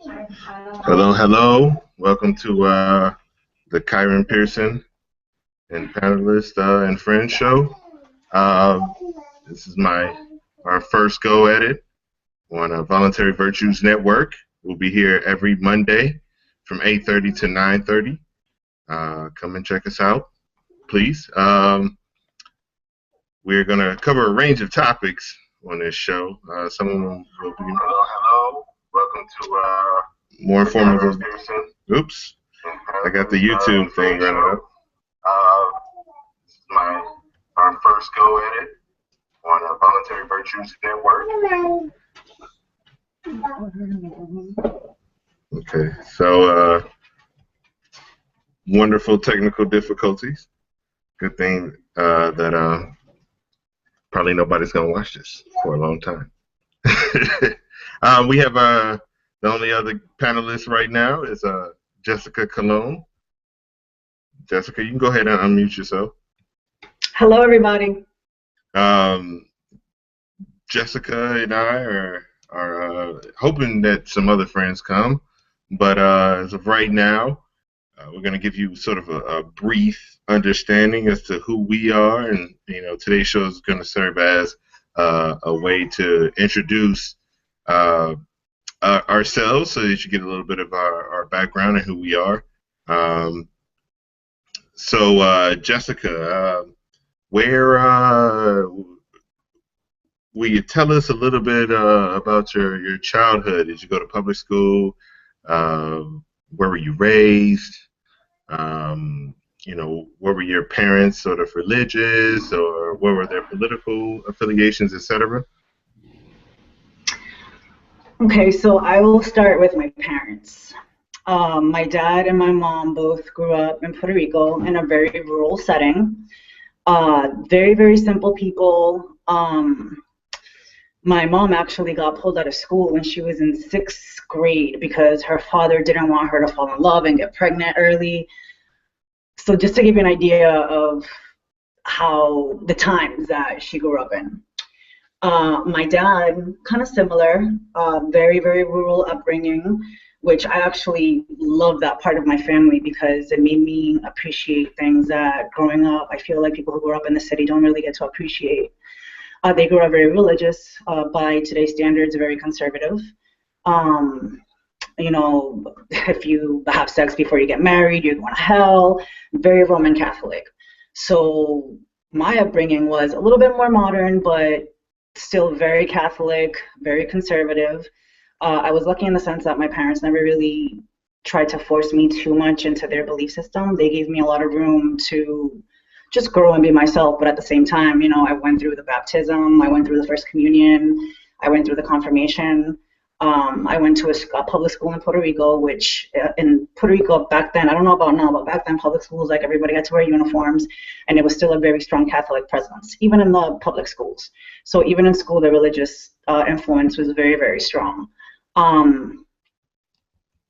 Hello, hello. Welcome to the Kieran, Pearson and Panelists and Friends show. Uh, this is our first go at it on Voluntary Virtues Network. We'll be here every Monday from 8:30 to 9:30. Come and check us out, please. We're going to cover a range of topics on this show. Some of them will be hello. Welcome to more informative. Oops, I got the YouTube thing running up. This is our first go at it on Voluntary Virtues Network. Okay, so wonderful technical difficulties. Good thing that probably nobody's gonna watch this for a long time. We have the only other panelist right now is Jessica Cologne. Jessica, you can go ahead and unmute yourself. Hello, everybody. Jessica and I are hoping that some other friends come, but as of right now, we're going to give you sort of a brief understanding as to who we are, and today's show is going to serve as a way to introduce ourselves, so that you get a little bit of our background and who we are. So Jessica, will you tell us a little bit about your childhood? Did you go to public school? Where were you raised? What were your parents sort of religious, or what were their political affiliations, etc.? Okay, so I will start with my parents. My dad and my mom both grew up in Puerto Rico in a very rural setting. Very, very simple people. My mom actually got pulled out of school when she was in 6th grade because her father didn't want her to fall in love and get pregnant early. So just to give you an idea of how the times that she grew up in. My dad, kind of similar, very, very rural upbringing, which I actually love that part of my family because it made me appreciate things that growing up, I feel like people who grew up in the city don't really get to appreciate. They grew up very religious, by today's standards, very conservative. If you have sex before you get married, you're going to hell. Very Roman Catholic. So my upbringing was a little bit more modern, but still very Catholic, very conservative. I was lucky in the sense that my parents never really tried to force me too much into their belief system. They gave me a lot of room to just grow and be myself, but at the same time, I went through the baptism, I went through the first communion, I went through the confirmation. I went to a public school in Puerto Rico, which in Puerto Rico back then, I don't know about now, but back then public schools, like everybody had to wear uniforms, and it was still a very strong Catholic presence, even in the public schools. So even in school, the religious influence was very, very strong.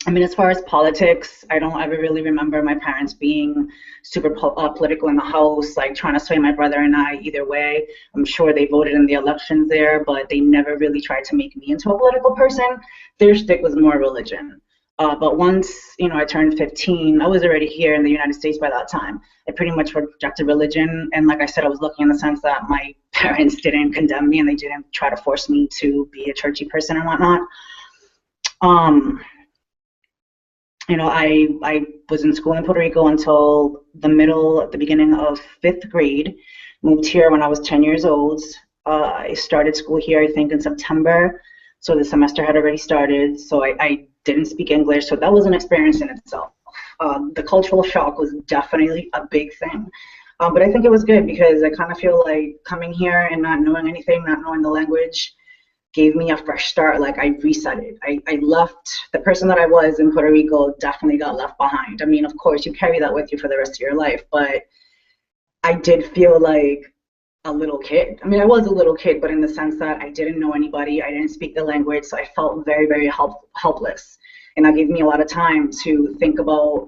As far as politics, I don't ever really remember my parents being super political in the house, like trying to sway my brother and I either way. I'm sure they voted in the elections there, but they never really tried to make me into a political person. Their shtick was more religion. But once, I turned 15, I was already here in the United States by that time. I pretty much rejected religion. And like I said, I was lucky in the sense that my parents didn't condemn me and they didn't try to force me to be a churchy person and whatnot. I was in school in Puerto Rico until the beginning of 5th grade. Moved here when I was 10 years old. I started school here, I think, in September. So the semester had already started. So I didn't speak English. So that was an experience in itself. The cultural shock was definitely a big thing. But I think it was good because I kind of feel like coming here and not knowing anything, not knowing the language, gave me a fresh start. Like I reset it. I left, the person that I was in Puerto Rico definitely got left behind. Of course you carry that with you for the rest of your life, but I did feel like a little kid. I was a little kid, but in the sense that I didn't know anybody, I didn't speak the language, so I felt very, very helpless. And that gave me a lot of time to think about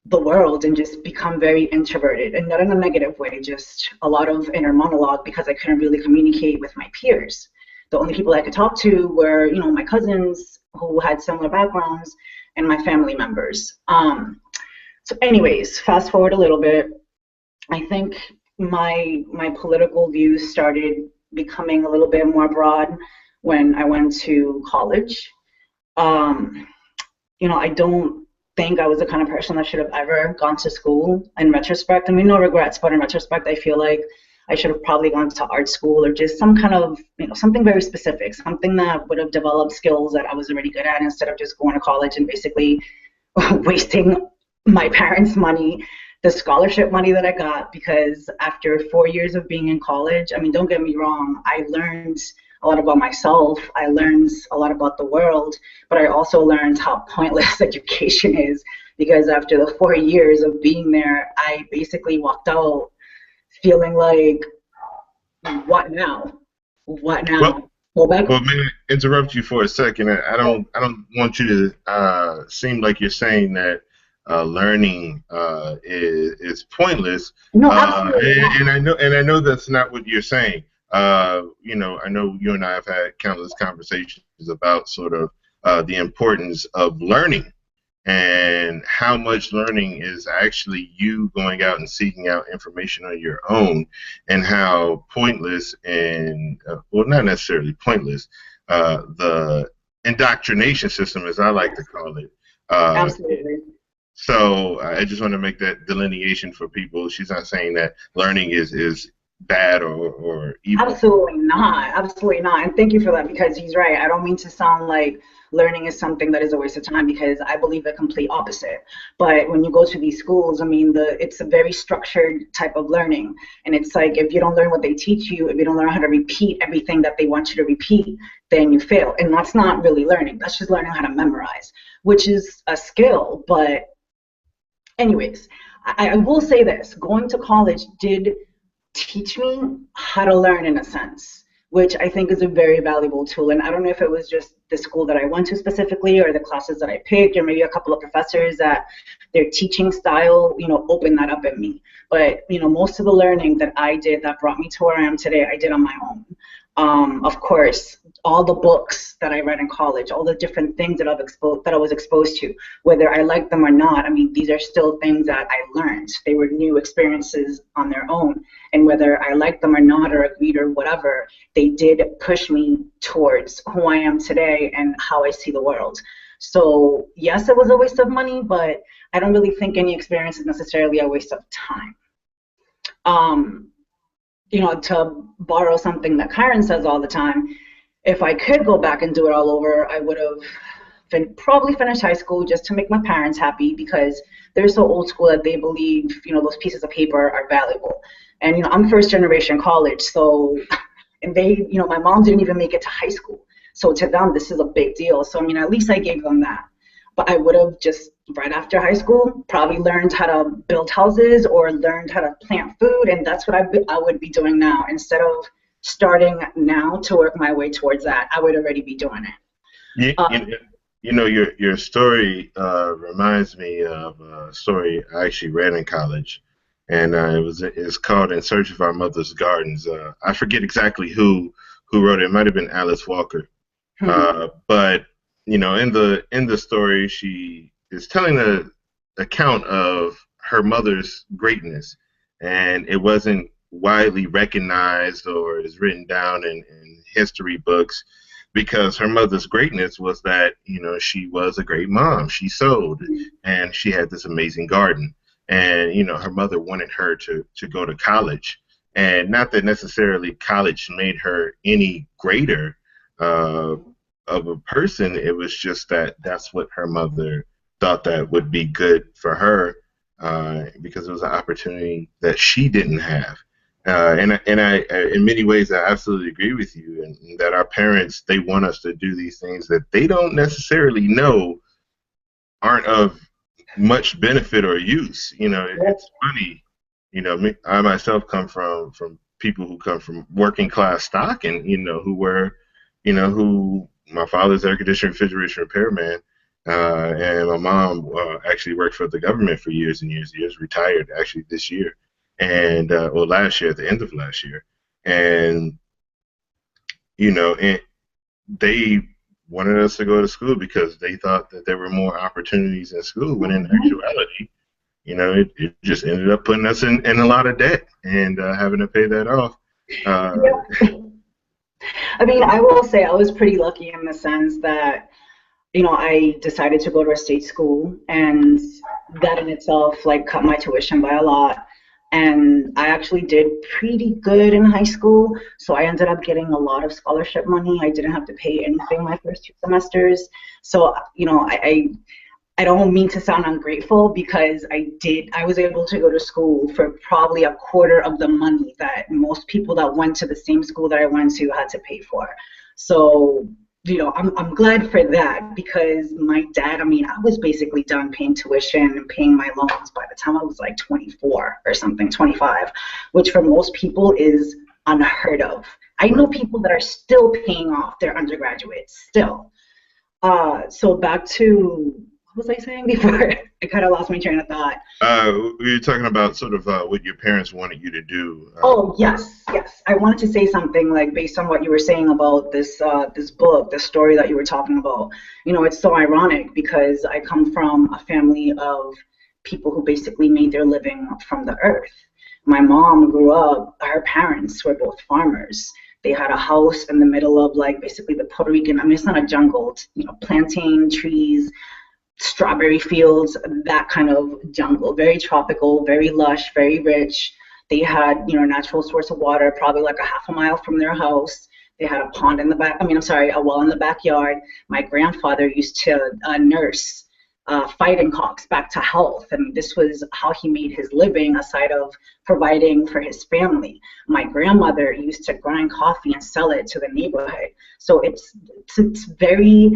the world and just become very introverted, and not in a negative way, just a lot of inner monologue because I couldn't really communicate with my peers. the only people I could talk to were, my cousins who had similar backgrounds and my family members. So anyways, fast forward a little bit. I think my political views started becoming a little bit more broad when I went to college. Um, I don't think I was the kind of person that should have ever gone to school in retrospect. I mean, no regrets, but in retrospect, I feel like I should have probably gone to art school or just some kind of, something very specific, something that would have developed skills that I was already good at instead of just going to college and basically wasting my parents' money, the scholarship money that I got, because after 4 years of being in college, I mean, don't get me wrong, I learned a lot about myself, I learned a lot about the world, but I also learned how pointless education is, because after the 4 years of being there, I basically walked out feeling like, what now? What Well, now? Go back? well, may I interrupt you for a second? I don't want you to seem like you're saying that learning is pointless. No, absolutely not. And I know that's not what you're saying. I know you and I have had countless conversations about sort of the importance of learning and how much learning is actually you going out and seeking out information on your own, and how pointless and well, not necessarily pointless, the indoctrination system, as I like to call it. Absolutely. So I just want to make that delineation for people. She's not saying that learning is bad or evil. Absolutely not. Absolutely not. And thank you for that, because he's right. I don't mean to sound like learning is something that is a waste of time, because I believe the complete opposite. But when you go to these schools, I mean, it's a very structured type of learning. And it's like, if you don't learn what they teach you, if you don't learn how to repeat everything that they want you to repeat, then you fail. And that's not really learning. That's just learning how to memorize, which is a skill. But anyways, I will say this, going to college did teach me how to learn in a sense, which I think is a very valuable tool. And I don't know if it was just the school that I went to specifically, or the classes that I picked, or maybe a couple of professors that their teaching style, opened that up in me. But, most of the learning that I did that brought me to where I am today, I did on my own. Of course, all the books that I read in college, all the different things that I was exposed to, whether I liked them or not, I mean, these are still things that I learned. They were new experiences on their own. And whether I liked them or not, or agreed or whatever, they did push me towards who I am today and how I see the world. So yes, it was a waste of money, but I don't really think any experience is necessarily a waste of time. Um, to borrow something that Kieran says all the time, if I could go back and do it all over, I would have probably finished high school just to make my parents happy, because they're so old school that they believe, those pieces of paper are valuable. And, I'm first generation college, so, and they, my mom didn't even make it to high school. So to them, this is a big deal. So, I mean, at least I gave them that. But I would have just, right after high school, probably learned how to build houses or learned how to plant food. And that's what I would be doing now. Instead of starting now to work my way towards that, I would already be doing it. You, Um, you, your story reminds me of a story I actually read in college, and it's called "In Search of Our Mother's Gardens." I forget exactly who wrote it. It might have been Alice Walker, but in the story, she is telling the account of her mother's greatness, and it wasn't widely recognized or is written down in history books, because her mother's greatness was that she was a great mom. She sewed, and she had this amazing garden, and her mother wanted her to go to college, and not that necessarily college made her any greater of a person. It was just that that's what her mother thought that would be good for her, because it was an opportunity that she didn't have. And I, in many ways, I absolutely agree with you, and that our parents, they want us to do these things that they don't necessarily know aren't of much benefit or use. It's funny. I myself come from people who come from working class stock, and who my father's air conditioner refrigeration repairman, and my mom actually worked for the government for years and years and years, retired actually this year, and last year, at the end of last year. And they wanted us to go to school because they thought that there were more opportunities in school, when in Mhm. actuality, it just ended up putting us in a lot of debt and having to pay that off. Uh, Yep. I mean, I will say I was pretty lucky in the sense that, I decided to go to a state school, and that in itself like cut my tuition by a lot. And I actually did pretty good in high school, so I ended up getting a lot of scholarship money. I didn't have to pay anything my first 2 semesters. So, I don't mean to sound ungrateful, because I was able to go to school for probably a quarter of the money that most people that went to the same school that I went to had to pay for. So, I'm glad for that, because my dad, I mean, I was basically done paying tuition and paying my loans by the time I was like 24 or something, 25, which for most people is unheard of. I know people that are still paying off their undergraduates, still. So back to, what was I saying before? I kind of lost my train of thought. we were talking about sort of what your parents wanted you to do. Oh, yes, yes. I wanted to say something like based on what you were saying about this book, the story that you were talking about. It's so ironic because I come from a family of people who basically made their living from the earth. My mom grew up, her parents were both farmers. They had a house in the middle of like basically the Puerto Rican, I mean, it's not a jungle, it's, plantain trees, strawberry fields, that kind of jungle, very tropical, very lush, very rich. They had, a natural source of water, probably like a half a mile from their house. They had a pond in the back, I mean, I'm sorry, a well in the backyard. My grandfather used to nurse fighting cocks back to health. I mean, this was how he made his living aside of providing for his family. My grandmother used to grind coffee and sell it to the neighborhood. So it's very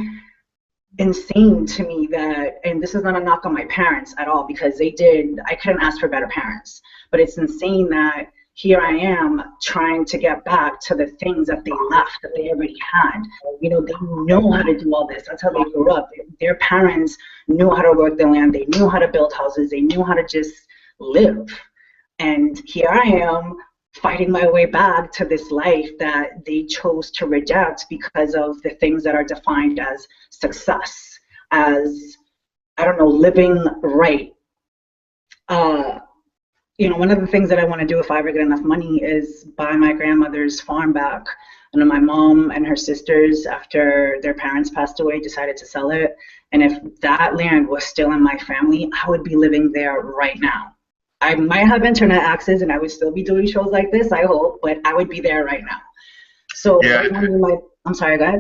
insane to me that, and this is not a knock on my parents at all, because I couldn't ask for better parents, but it's insane that here I am trying to get back to the things that they left, that they already had. They know how to do all this. That's how they grew up. Their parents knew how to work the land. They knew how to build houses. They knew how to just live. And here I am fighting my way back to this life that they chose to reject because of the things that are defined as success, as, I don't know, living right. Uh, one of the things that I want to do if I ever get enough money is buy my grandmother's farm back. And my mom and her sisters, after their parents passed away, decided to sell it. And if that land was still in my family, I would be living there right now. I might have internet access and I would still be doing shows like this, I hope, but I would be there right now. So Yeah, right now, I'm sorry, go ahead.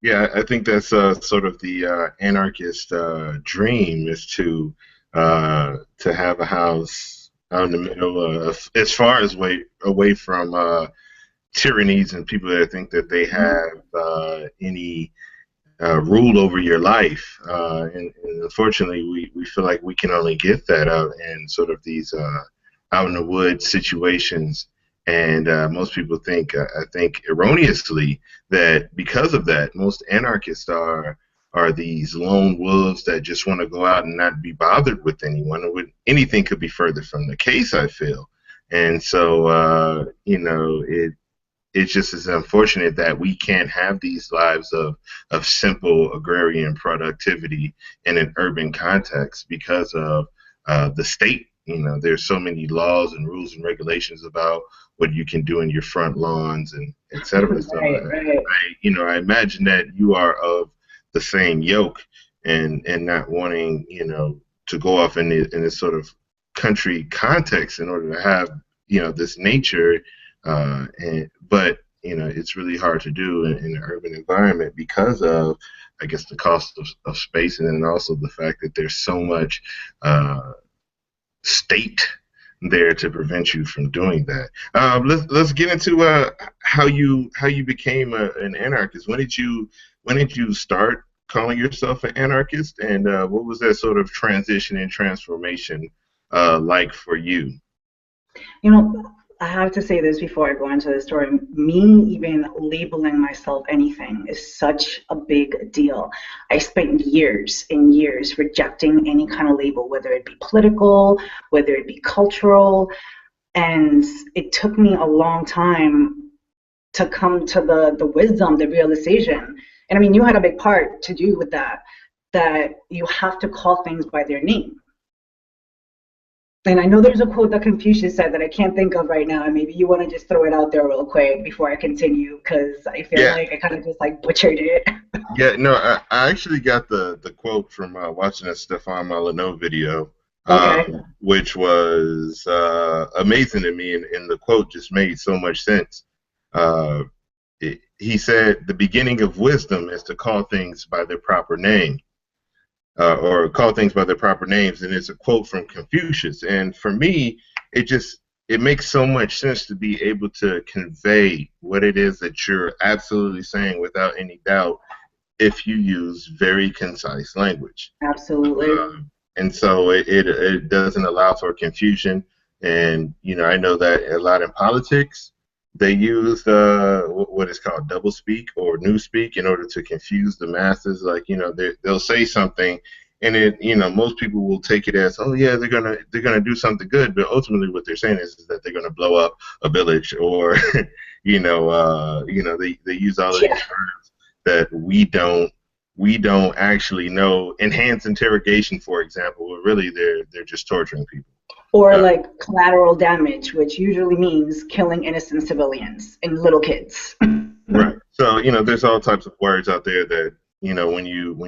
yeah, I think that's sort of the anarchist dream, is to have a house out in the middle, as far as away from tyrannies and people that think that they have any rule over your life. And unfortunately, we feel like we can only get that out in sort of these out in the woods situations. And most people think, I think erroneously, that because of that, most anarchists are these lone wolves that just want to go out and not be bothered with anyone. Anything could be further from the case, I feel. And so, it's just as unfortunate that we can't have these lives of simple agrarian productivity in an urban context because of the state. There's so many laws and rules and regulations about what you can do in your front lawns and et cetera. So Right, right. I imagine that you are of the same yoke, and not wanting, to go off in this sort of country context in order to have, this nature, but it's really hard to do in an urban environment because of, I guess, the cost of space, and then also the fact that there's so much state there to prevent you from doing that. Let's get into how you became an anarchist. When did you start calling yourself an anarchist, and what was that sort of transition and transformation like for you? You know, I have to say this before I go into the story. Me even labeling myself anything is such a big deal. I spent years and years rejecting any kind of label, whether it be political, whether it be cultural, and it took me a long time. to come to the wisdom, the realization. And I mean, you had a big part to do with that, that you have to call things by their name. And I know there's a quote that Confucius said that I can't think of right now, and maybe you want to just throw it out there real quick before I continue, because I feel Yeah, like I kind of just like butchered it. yeah. No, I actually got the quote from watching a Stefan Molyneux video, Okay. which was amazing to me, and the quote just made so much sense. Uh, he said, "The beginning of wisdom is to call things by their proper name." Or call things by their proper names, and it's a quote from Confucius. And for me, it just it makes so much sense to be able to convey what it is that you're absolutely saying without any doubt if you use very concise language. Absolutely. And so it doesn't allow for confusion. And I know that a lot in politics they use what is called double speak or newspeak in order to confuse the masses. Like they'll say something, and most people will take it as, oh yeah, they're gonna do something good, but ultimately what they're saying is that they're gonna blow up a village, or they use all of Yeah. these terms that we don't actually know. Enhanced interrogation, for example, where really they're just torturing people. Or Uh, like collateral damage, which usually means killing innocent civilians and little kids. right. So there's all types of words out there that when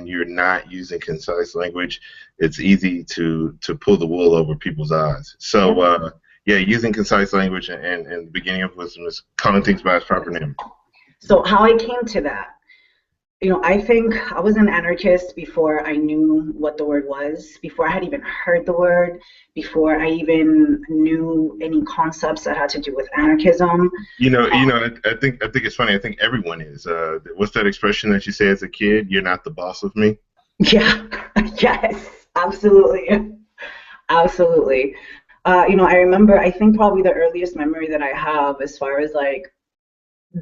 you're not using concise language, it's easy to pull the wool over people's eyes. So Yep. yeah, using concise language and the beginning of wisdom is calling things by its proper name. So how I came to that, I think I was an anarchist before I knew what the word was, before I had even heard the word, before I even knew any concepts that had to do with anarchism. I think it's funny. I think everyone is. What's that expression that you say as a kid? You're not the boss of me. Yeah, yes, absolutely. Absolutely. I remember, I think probably the earliest memory that I have as far as like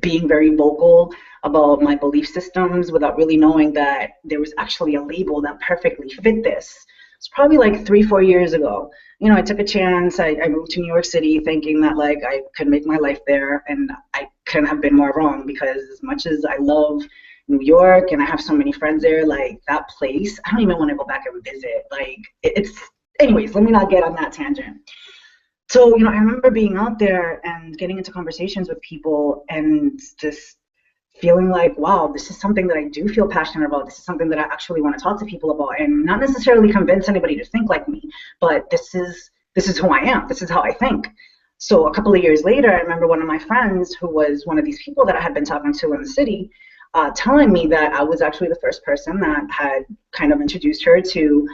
being very vocal about my belief systems without really knowing that there was actually a label that perfectly fit this. It's probably like 3, 4 years ago. I took a chance. I moved to New York City thinking that like I could make my life there, and I couldn't have been more wrong, because as much as I love New York and I have so many friends there, like that place, I don't even want to go back and visit. Like it's, anyways, let me not get on that tangent. So, I remember being out there and getting into conversations with people and just feeling like, wow, this is something that I do feel passionate about. This is something that I actually want to talk to people about, and not necessarily convince anybody to think like me, but this is who I am. This is how I think. So a couple of years later, I remember one of my friends, who was one of these people that I had been talking to in the city, telling me that I was actually the first person that had kind of introduced her to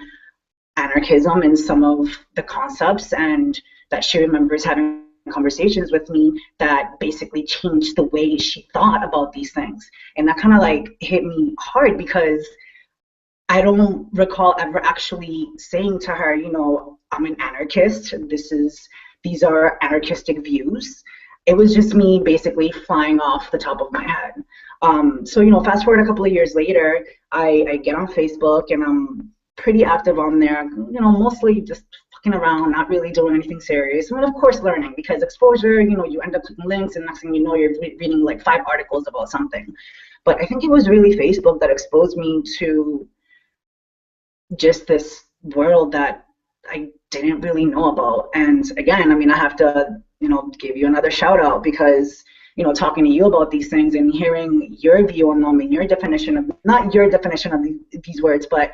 anarchism and some of the concepts, and that she remembers having conversations with me that basically changed the way she thought about these things. And that kind of like hit me hard, because I don't recall ever actually saying to her, I'm an anarchist. These are anarchistic views. It was just me basically flying off the top of my head. So, fast forward a couple of years later, I get on Facebook and I'm pretty active on there, mostly just fucking around, not really doing anything serious. And of course, learning, because exposure, you end up clicking links, and next thing you know, you're reading like 5 articles about something. But I think it was really Facebook that exposed me to just this world that I didn't really know about. And again, I mean, I have to, give you another shout out, because, talking to you about these things and hearing your view on them and your definition of, not your definition of these words, but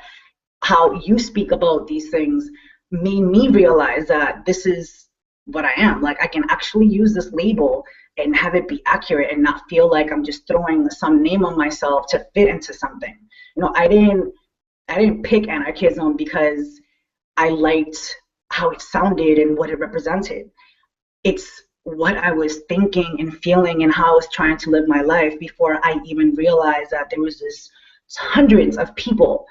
how you speak about these things, made me realize that this is what I am. Like, I can actually use this label and have it be accurate and not feel like I'm just throwing some name on myself to fit into something. I didn't pick anarchism because I liked how it sounded and what it represented. It's what I was thinking and feeling and how I was trying to live my life before I even realized that there was this hundreds of people,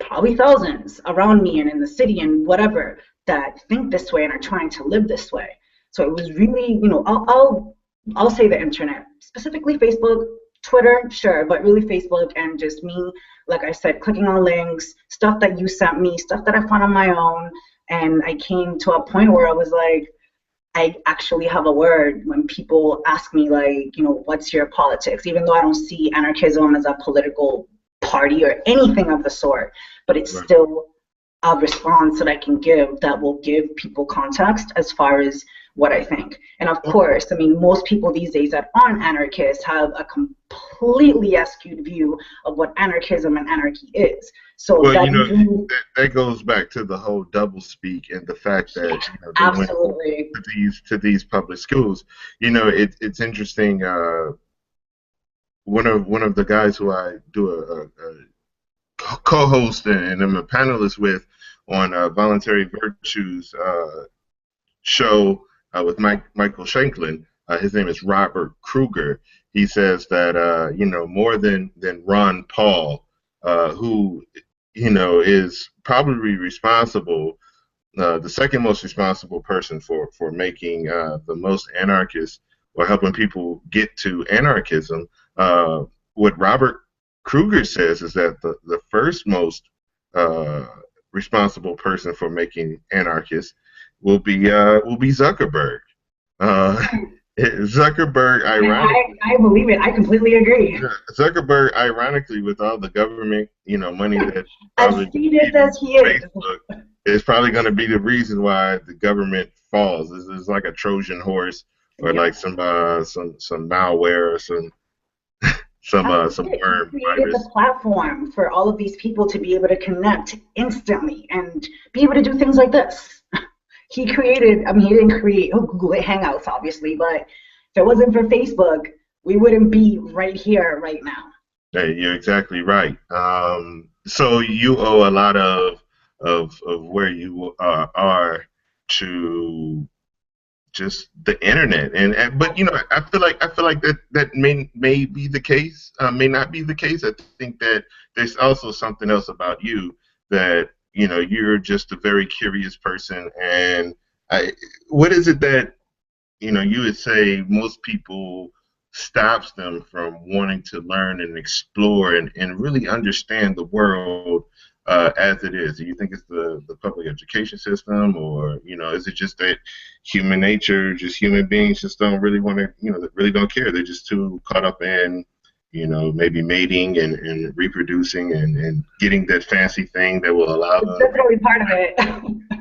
probably thousands around me and in the city and whatever, that think this way and are trying to live this way. So it was really, I'll say the internet, specifically Facebook, Twitter, sure, but really Facebook, and just me, like I said, clicking on links, stuff that you sent me, stuff that I found on my own. And I came to a point where I was like, I actually have a word when people ask me, like, what's your politics? Even though I don't see anarchism as a political party or anything of the sort, but it's Right. still a response that I can give that will give people context as far as what I think. And of course, I mean, most people these days that aren't anarchists have a completely skewed view of what anarchism and anarchy is. So Well, that usually, that goes back to the whole double speak and the fact yeah, that they went absolutely. to these public schools. It's interesting. One of the guys who I do a co-host and I'm a panelist with on Voluntary Virtues show with Michael Shanklin. His name is Robert Kruger. He says that more than Ron Paul, who is probably responsible, the second most responsible person for making the most anarchist or helping people get to anarchism. What Robert Kruger says is that the first most uh, responsible person for making anarchists will be Zuckerberg. Uh, Zuckerberg, ironically, I believe it. I completely agree. Zuckerberg, ironically, with all the government, money that As probably serious receiving as he is. Facebook, is probably going to be the reason why the government falls. This is like a Trojan horse, or Yeah. like some malware, or some He worm created the virus. platform for all of these people to be able to connect instantly and be able to do things like this. He created, I mean, he didn't create Google Hangouts, obviously, but if it wasn't for Facebook, we wouldn't be right here right now. Hey, you're exactly right. So you owe a lot of where you are to just the internet, and but I feel like that may be the case, may not be the case. I think that there's also something else about you that you're just a very curious person, and what is it that you would say most people stops them from wanting to learn and explore and really understand the world as it is? Do you think it's the public education system, or is it just that human nature, just human beings just don't really want to, they really don't care. They're just too caught up in, maybe mating and reproducing and getting that fancy thing that will allow It's them. definitely part of it.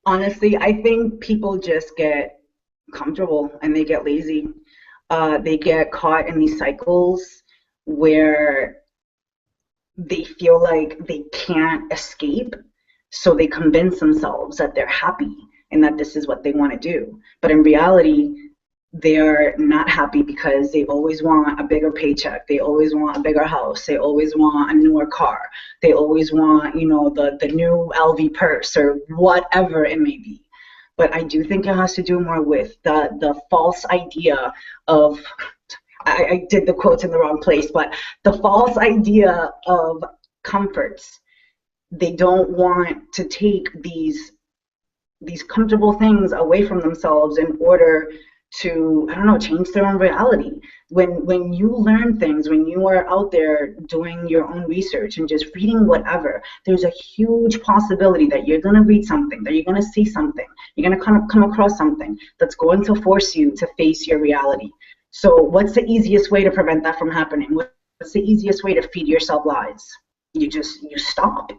Honestly, I think people just get comfortable and they get lazy. They get caught in these cycles where they feel like they can't escape, so they convince themselves that they're happy and that this is what they want to do. But in reality, they're not happy because they always want a bigger paycheck. They always want a bigger house. They always want a newer car. They always want, the new LV purse or whatever it may be. But I do think it has to do more with the false idea of, I did the quotes in the wrong place, but the false idea of comforts. They don't want to take these comfortable things away from themselves in order to, I don't know, change their own reality. When you learn things, when you are out there doing your own research and just reading whatever, there's a huge possibility that you're going to read something, that you're going to see something, you're going to come across something that's going to force you to face your reality. So what's the easiest way to prevent that from happening? What's the easiest way to feed yourself lies? You stop.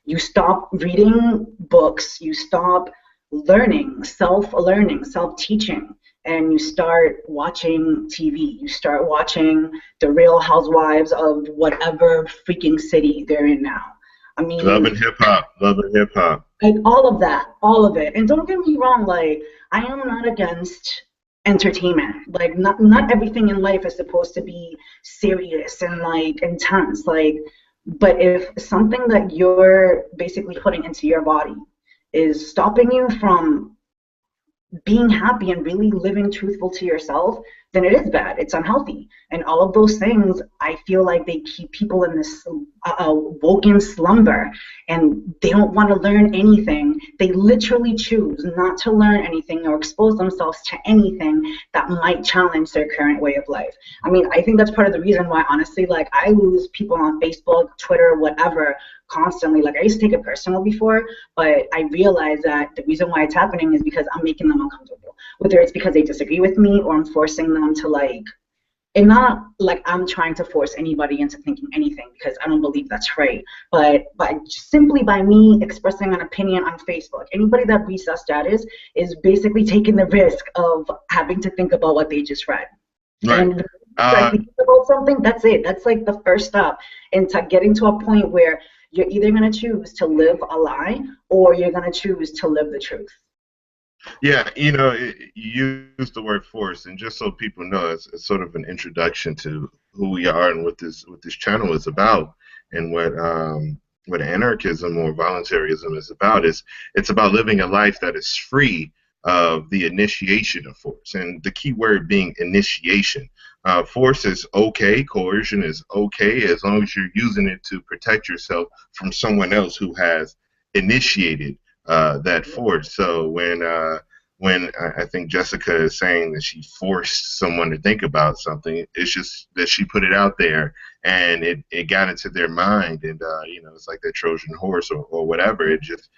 You stop reading books, you stop learning, self-teaching, and you start watching TV. You start watching the Real Housewives of whatever freaking city they're in now. I mean, Loving hip hop, loving hip hop. like all of that, all of it. And don't get me wrong, like I am not against entertainment. Like not everything in life is supposed to be serious and like intense. Like, but if something that you're basically putting into your body is stopping you from being happy and really living truthful to yourself, then it is bad. It's unhealthy. And all of those things, I feel like they keep people in this woken slumber and they don't want to learn anything. They literally choose not to learn anything or expose themselves to anything that might challenge their current way of life. I mean, I think that's part of the reason why, honestly, like I lose people on Facebook, Twitter, whatever, constantly. Like I used to take it personal before, but I realized that the reason why it's happening is because I'm making them uncomfortable. Whether it's because they disagree with me or I'm forcing them to like, and not like I'm trying to force anybody into thinking anything because I don't believe that's right. But simply by me expressing an opinion on Facebook, anybody that reads that status is basically taking the risk of having to think about what they just read. Right. And start Uh, thinking about something, that's it. That's like the first step into getting to a point where you're either going to choose to live a lie or you're going to choose to live the truth. Yeah, you used the word force, and just so people know, it's sort of an introduction to who we are and what this channel is about, and what anarchism or voluntarism is about. It's about living a life that is free of the initiation of force, and the key word being initiation. Force is okay, coercion is okay as long as you're using it to protect yourself from someone else who has initiated that force. So when I think Jessica is saying that she forced someone to think about something, it's just that she put it out there and it got into their mind, and it's like that Trojan horse or whatever. It just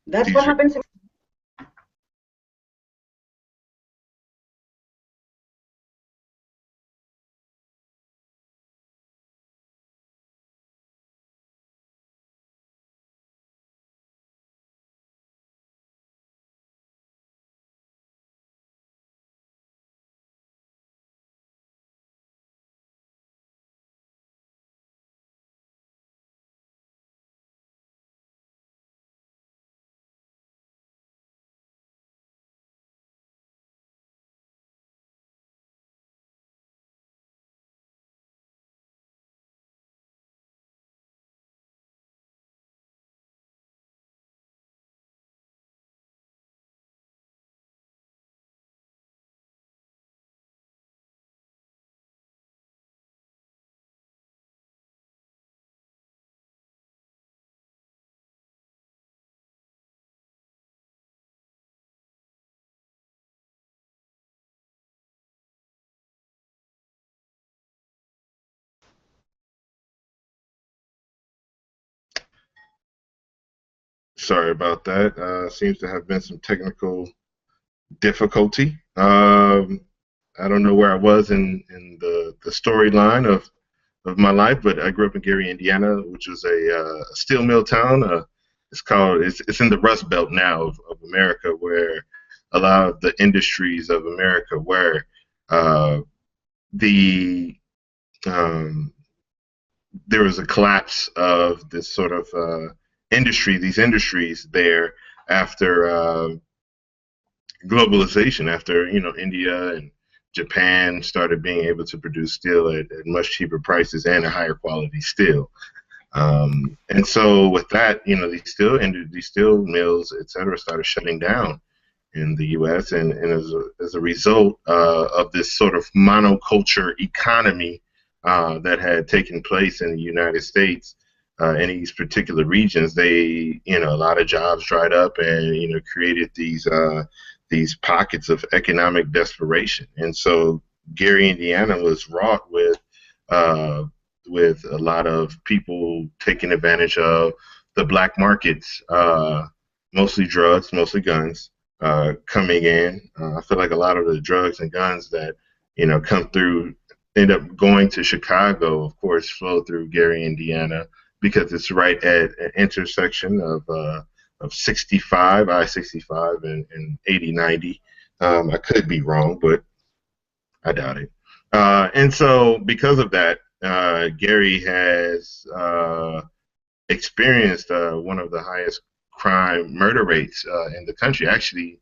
That's what these happens. Sorry about that. Seems to have been some technical difficulty. I don't know where I was in the storyline of my life, but I grew up in Gary, Indiana, which is a steel mill town. It's in the Rust Belt now of America, where a lot of the industries of America were. The um, There was a collapse of this sort of these industries there after globalization, after India and Japan started being able to produce steel at much cheaper prices and a higher quality steel. And so with that, these steel mills, et cetera, started shutting down in the U.S. And as a result of this sort of monoculture economy that had taken place in the United States, in these particular regions, a lot of jobs dried up and created these pockets of economic desperation. And so Gary, Indiana, was wrought uh, with a lot of people taking advantage of the black markets, mostly drugs, mostly guns, coming in. I feel like a lot of the drugs and guns that come through end up going to Chicago, of course, flow through Gary, Indiana, because it's right at an intersection of 65, I-65, and 80/90. I could be wrong, but I doubt it. And so, because of that, Gary has experienced one of the highest crime murder rates in the country. Actually,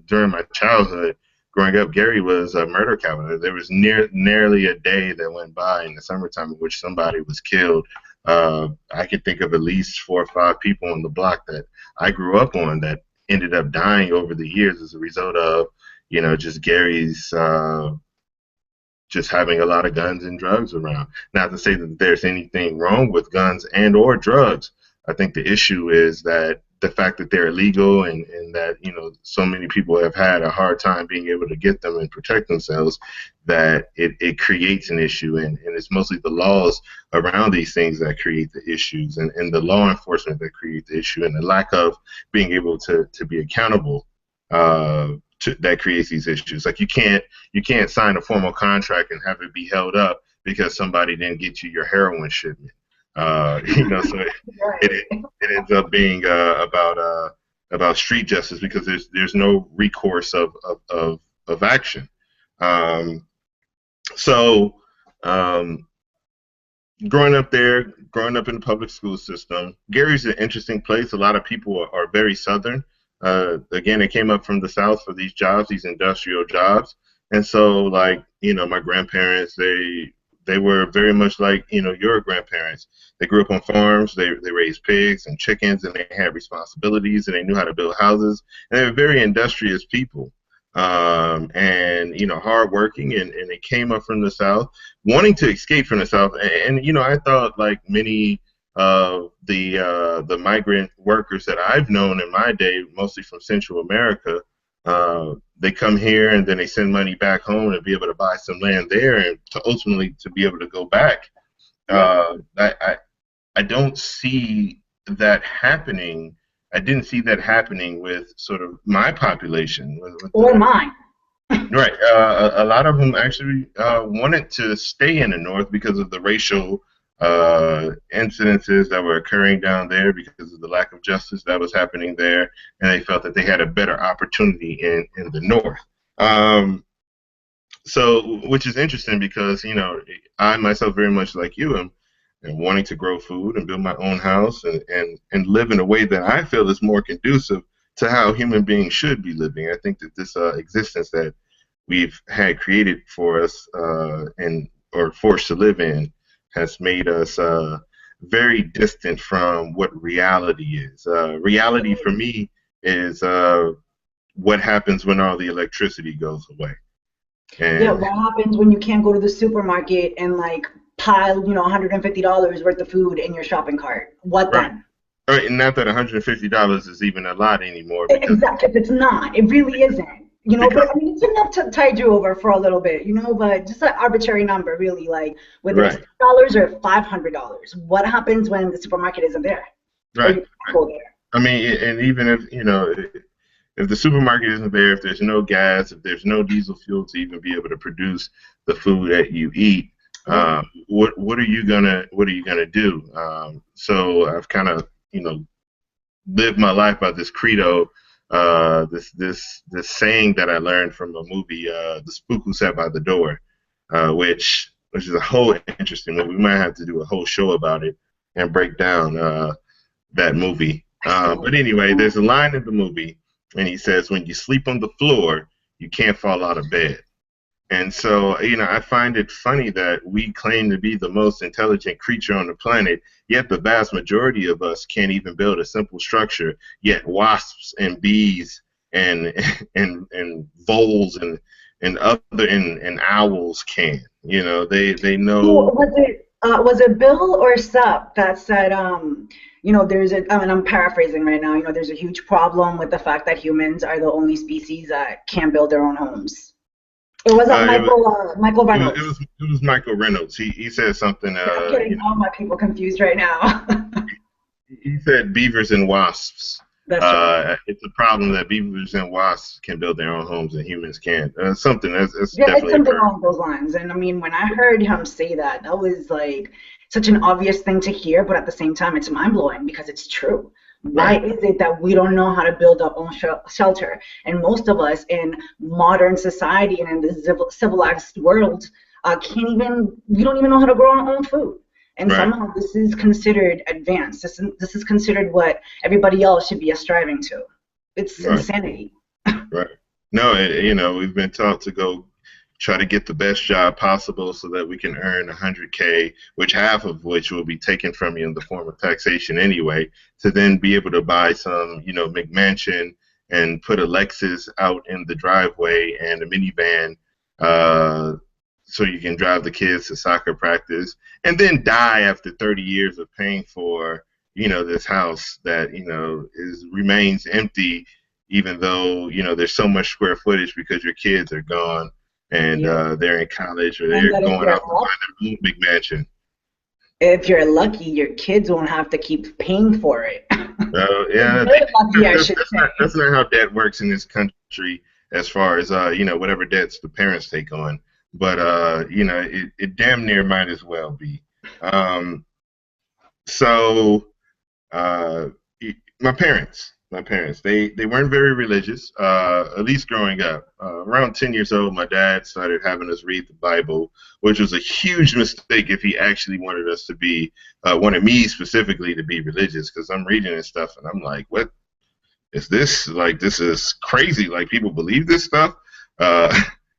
during my childhood, growing up, Gary was a murder capital. There was nearly a day that went by in the summertime in which somebody was killed. I could think of at least 4 or 5 people on the block that I grew up on that ended up dying over the years as a result of, just Gary's just having a lot of guns and drugs around. Not to say that there's anything wrong with guns and or drugs. I think the issue is that the fact that they're illegal, and that so many people have had a hard time being able to get them and protect themselves, that it creates an issue, and it's mostly the laws around these things that create the issues, and the law enforcement that create the issue, and the lack of being able to be accountable that creates these issues. Like you can't sign a formal contract and have it be held up because somebody didn't get you your heroin shipment. So it ends up being about street justice because there's no recourse of action. Um, so um, growing up in the public school system, Gary's an interesting place. A lot of people are very Southern. Again, they came up from the South for these jobs, these industrial jobs. And so, like, my grandparents, they were very much like, your grandparents. They grew up on farms, they raised pigs and chickens, and they had responsibilities, and they knew how to build houses. And they were very industrious people, and, hardworking, and they came up from the South, wanting to escape from the South. And I thought, like many the migrant workers that I've known in my day, mostly from Central America, they come here and then they send money back home to be able to buy some land there and to ultimately to be able to go back. I don't see that happening. I didn't see that happening with sort of my population. Or mine. Right. A lot of them actually wanted to stay in the North because of the racial incidences that were occurring down there, because of the lack of justice that was happening there, and they felt that they had a better opportunity in the North. So, which is interesting because, I myself, very much like you, am wanting to grow food and build my own house and live in a way that I feel is more conducive to how human beings should be living. I think that this existence that we've had created for us or forced to live in has made us very distant from what reality is. Reality for me is what happens when all the electricity goes away. Yeah, what happens when you can't go to the supermarket and like pile, $150 worth of food in your shopping cart? What then? Right, and not that $150 is even a lot anymore. Exactly, it's not. It really isn't. But I mean, it's enough to tide you over for a little bit, but just an arbitrary number, really, like whether it's $10 or $500. What happens when the supermarket isn't there? Right. Go there. I mean, and even if the supermarket isn't there, if there's no gas, if there's no diesel fuel to even be able to produce the food that you eat, what are you gonna do? So I've kind of lived my life by this credo, this saying that I learned from a movie, The Spook Who Sat by the Door, which is a whole interesting movie. We might have to do a whole show about it and break down that movie. But anyway, there's a line in the movie, and he says, "When you sleep on the floor, you can't fall out of bed." And so, I find it funny that we claim to be the most intelligent creature on the planet, yet the vast majority of us can't even build a simple structure, yet wasps and bees and voles and owls can. They know. Was it Bill or Sup that said, I'm paraphrasing right now, there's a huge problem with the fact that humans are the only species that can't build their own homes? It was Michael Reynolds. It was Michael Reynolds. He said something. I'm getting all my people confused right now. He said beavers and wasps. That's right. It's a problem that beavers and wasps can build their own homes and humans can't. Something that's definitely it's something along those lines. And I mean, when I heard him say that, that was like such an obvious thing to hear, but at the same time, it's mind blowing because it's true. Why is it that we don't know how to build our own shelter? And most of us in modern society and in the civilized world we don't even know how to grow our own food. And somehow this is considered advanced. This is considered what everybody else should be striving to. It's insanity. Right. No, we've been taught to go try to get the best job possible so that we can earn $100K, half of which will be taken from you in the form of taxation anyway, to then be able to buy some, McMansion and put a Lexus out in the driveway and a minivan so you can drive the kids to soccer practice, and then die after 30 years of paying for this house that, remains empty, even though, there's so much square footage because your kids are gone and Yeah. they're in college or And they're that going out to buy their own big mansion. if you're lucky, your kids won't have to keep paying for it. Yeah, You're lucky, I should that's say. not how debt works in this country, as far as whatever debts the parents take on. But it damn near might as well be. Um, so uh, my parents, they weren't very religious, at least growing up. Around 10 years old, my dad started having us read the Bible, which was a huge mistake if he actually wanted us to be, wanted me specifically to be religious, because I'm reading this stuff and I'm like, what is this? Like, this is crazy. Like, people believe this stuff. Uh,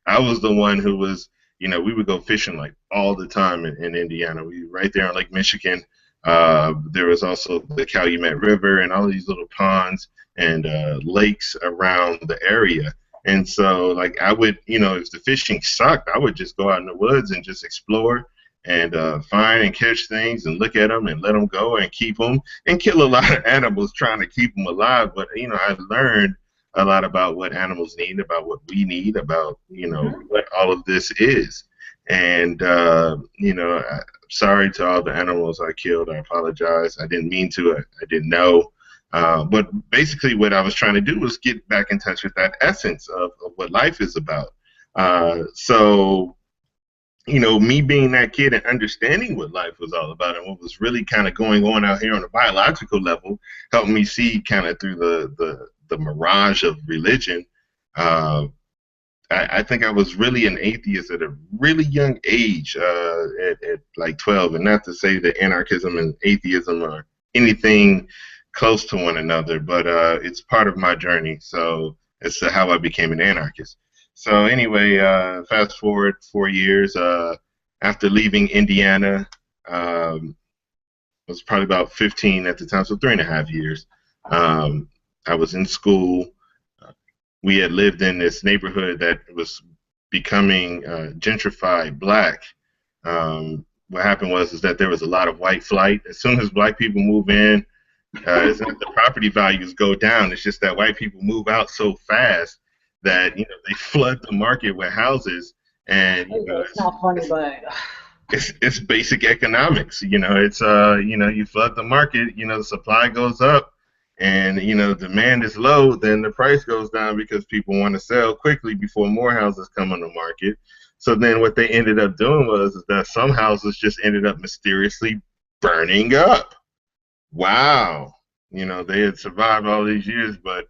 I was the one who was, we would go fishing like all the time in Indiana. We right there on Lake Michigan. There was also the Calumet River and all these little ponds and lakes around the area. And so, like, I would, if the fishing sucked, I would just go out in the woods and just explore and find and catch things and look at them and let them go and keep them and kill a lot of animals trying to keep them alive. But I learned a lot about what animals need, about what we need, about Mhm. what all of this is. And sorry to all the animals I killed. I apologize. I didn't mean to. I didn't know. But basically, what I was trying to do was get back in touch with that essence of what life is about. So me being that kid and understanding what life was all about and what was really kind of going on out here on a biological level helped me see kind of through the mirage of religion. Uh, I think I was really an atheist at a really young age, at like 12, and not to say that anarchism and atheism are anything close to one another, but it's part of my journey. So it's how I became an anarchist. So anyway, fast forward 4 years after leaving Indiana. I was probably about 15 at the time, so 3.5 years. Um, I was in school. We had lived in this neighborhood that was becoming gentrified black. What happened was is that there was a lot of white flight. As soon as black people move in, it's not the property values go down. It's just that white people move out so fast that they flood the market with houses, and It's not funny, but it's basic economics. It's you flood the market, the supply goes up, and demand is low, then the price goes down because people want to sell quickly before more houses come on the market. So then what they ended up doing was is that some houses just ended up mysteriously burning up. Wow. They had survived all these years, but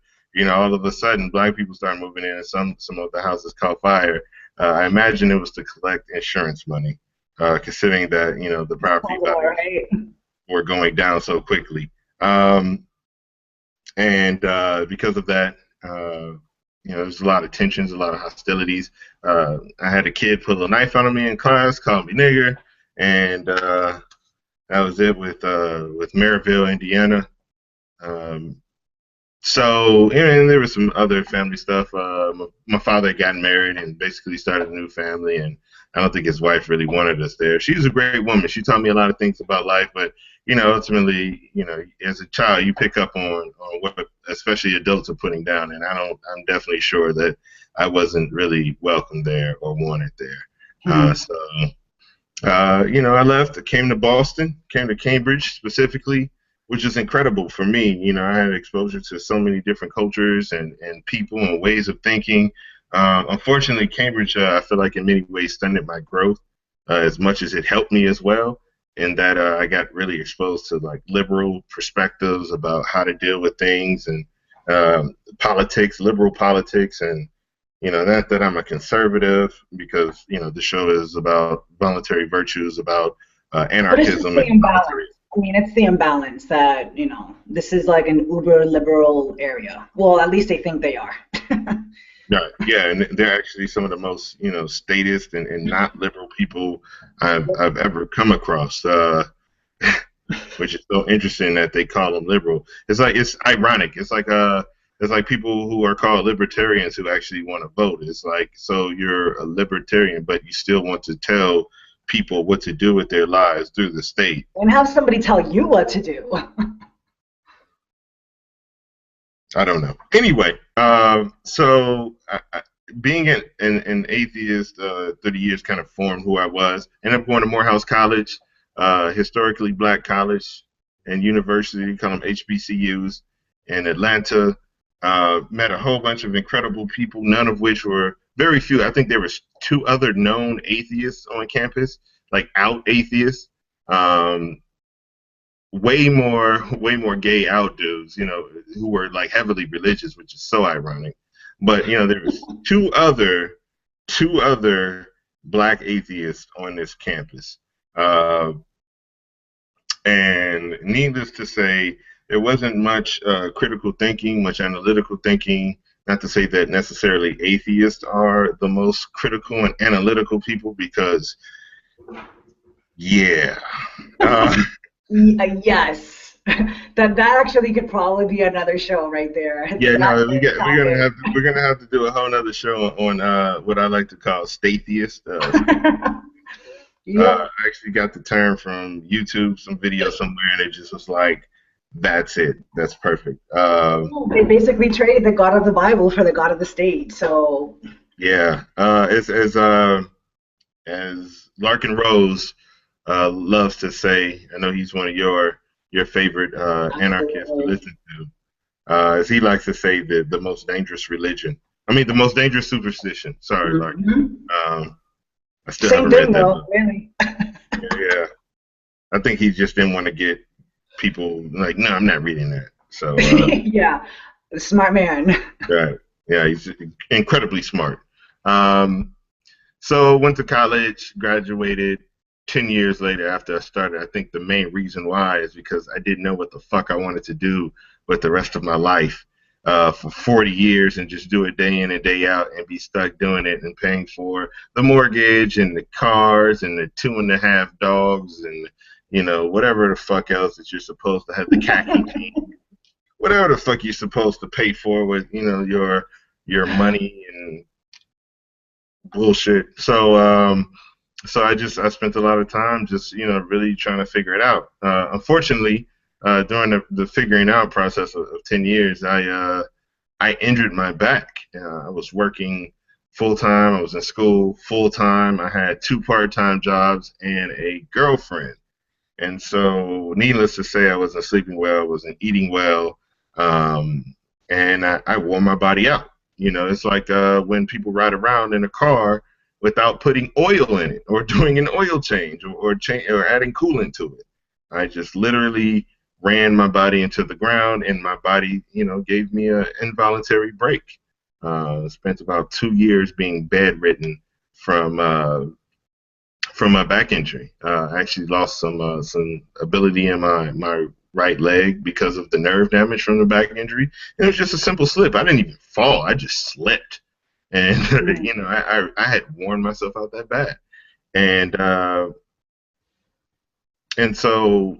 all of a sudden black people started moving in and some of the houses caught fire. I imagine it was to collect insurance money, considering that the property sounds about values right. were going down so quickly. Um, and because of that, there's a lot of tensions, a lot of hostilities. I had a kid pull a knife out of me in class, call me nigger, and that was it with Maryville, Indiana. Um, so, and there was some other family stuff. My father had gotten married and basically started a new family, and I don't think his wife really wanted us there. She was a great woman. She taught me a lot of things about life, but ultimately, as a child, you pick up on what, especially adults, are putting down, and I'm definitely sure that I wasn't really welcome there or wanted there. Hmm. So, I left. I came to Boston, came to Cambridge specifically, which is incredible for me. I had exposure to so many different cultures and people and ways of thinking. Unfortunately, Cambridge, I feel like in many ways stunted my growth as much as it helped me as well. In that I got really exposed to like liberal perspectives about how to deal with things and politics, liberal politics, and not that I'm a conservative because the show is about voluntary virtues, about But it's just anarchism the and imbalance. voluntary. I mean, it's the imbalance that, this is like an uber liberal area. Well, at least they think they are. Yeah, yeah, and they're actually some of the most statist and not liberal people I've ever come across. Which is so interesting that they call them liberal. It's ironic. It's like people who are called libertarians who actually want to vote. It's like, so you're a libertarian, but you still want to tell people what to do with their lives through the state. And have somebody tell you what to do. I don't know. Anyway, so being an atheist through the years kind of formed who I was. Ended up going to Morehouse College, historically black college and university, call them HBCUs in Atlanta. Met a whole bunch of incredible people, none of which were very few. I think there was 2 other known atheists on campus, like out atheists. Um, way more gay out dudes, who were like heavily religious, which is so ironic. But there was two other black atheists on this campus, uh, and needless to say, there wasn't much critical thinking, much analytical thinking. Not to say that necessarily atheists are the most critical and analytical people, because yeah. Yes. That actually could probably be another show right there. Yeah, That no, topic. we're gonna have to do a whole nother show on what I like to call statheist. Yep. I actually got the term from YouTube, some video somewhere, and it just was like, that's it, that's perfect. They basically trade the God of the Bible for the God of the state. So Yeah, as Larkin Rose loves to say, I know he's one of your favorite anarchists to absolutely. listen to. As he likes to say, the most dangerous religion. I mean, the most dangerous superstition. Sorry, Larkin. Hmm. Um, I still Same haven't read thing that though, book. really. Yeah, I think he just didn't want to get people like, no, I'm not reading that. So, Yeah, smart man. right, yeah, he's incredibly smart. Um, so went to college, graduated. 10 years later, after I started, I think the main reason why is because I didn't know what the fuck I wanted to do with the rest of my life for 40 years and just do it day in and day out and be stuck doing it and paying for the mortgage and the cars and the 2.5 dogs and whatever the fuck else that you're supposed to have, the khaki jeans, whatever the fuck you're supposed to pay for with your money and bullshit. So I spent a lot of time just really trying to figure it out. Unfortunately, during the figuring out process of 10 years, I injured my back. I was working full time. I was in school full time. I had 2 part-time jobs and a girlfriend. And so, needless to say, I wasn't sleeping well, I wasn't eating well, um, and I wore my body out. It's like when people ride around in a car without putting oil in it or doing an oil change or adding coolant to it. I just literally ran my body into the ground, and my body, gave me an involuntary break. Spent about 2 years being bedridden from my back injury. I actually lost some ability in my right leg because of the nerve damage from the back injury. And it was just a simple slip. I didn't even fall. I just slipped, and I had worn myself out that bad. And so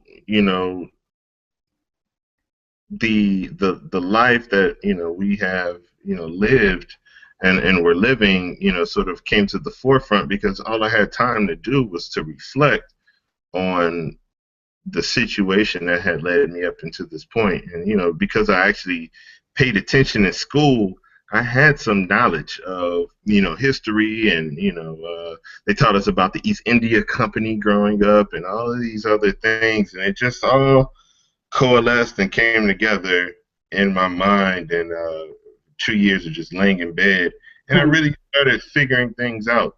the life that we have lived and we're living sort of came to the forefront because all I had time to do was to reflect on the situation that had led me up into this point. And because I actually paid attention in school, I had some knowledge of history, and they taught us about the East India Company growing up and all of these other things, and it just all coalesced and came together in my mind. And 2 years of just laying in bed, and I really started figuring things out.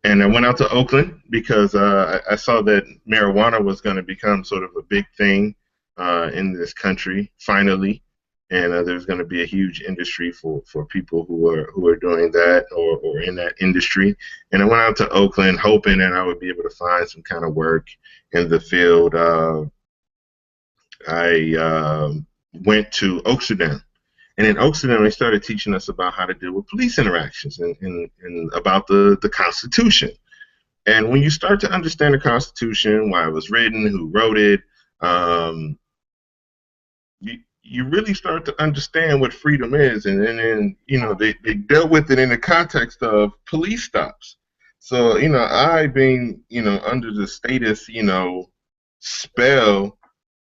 And I went out to Oakland because I saw that marijuana was going to become sort of a big thing in this country finally, and there's going to be a huge industry for people who are doing that or in that industry. And I went out to Oakland hoping that I would be able to find some kind of work in the field. I went to Oaksterdam. And in Oaksterdam, they started teaching us about how to deal with police interactions and about the Constitution. And when you start to understand the Constitution, why it was written, who wrote it, um, you really start to understand what freedom is. And then they dealt with it in the context of police stops. So, I being, under the status, spell,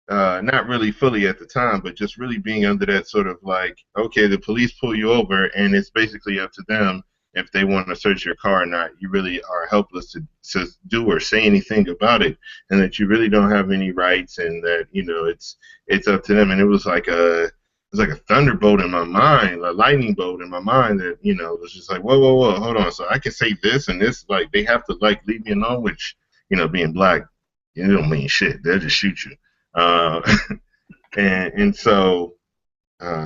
not really fully at the time, but just really being under that sort of like, okay, the police pull you over, and it's basically up to them if they want to search your car or not. You really are helpless to do or say anything about it, and that you really don't have any rights, and that it's up to them. And it was like a thunderbolt in my mind, a lightning bolt in my mind that was just like, whoa, whoa, whoa, hold on. So I can say this and this, like they have to like leave me alone, which being black, it don't mean shit. They'll just shoot you. Uh, and so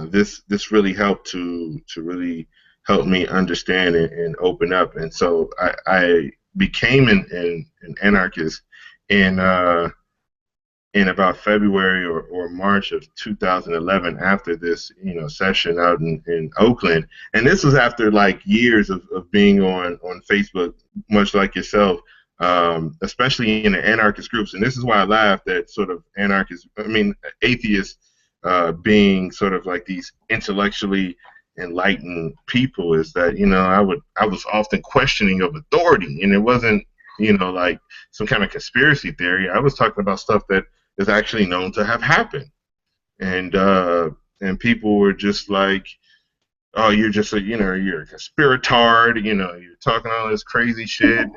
this really helped to really help me understand and open up. And so I became an anarchist in in about February or March of 2011 after this session out in Oakland. And this was after like years of being on Facebook, much like yourself, especially in the anarchist groups. And this is why I laughed at sort of atheists being sort of like these intellectually enlightened people, is that I was often questioning of authority, and it wasn't like some kind of conspiracy theory. I was talking about stuff that is actually known to have happened, and people were just like, "Oh, you're just you're a conspiratard, you're talking all this crazy shit,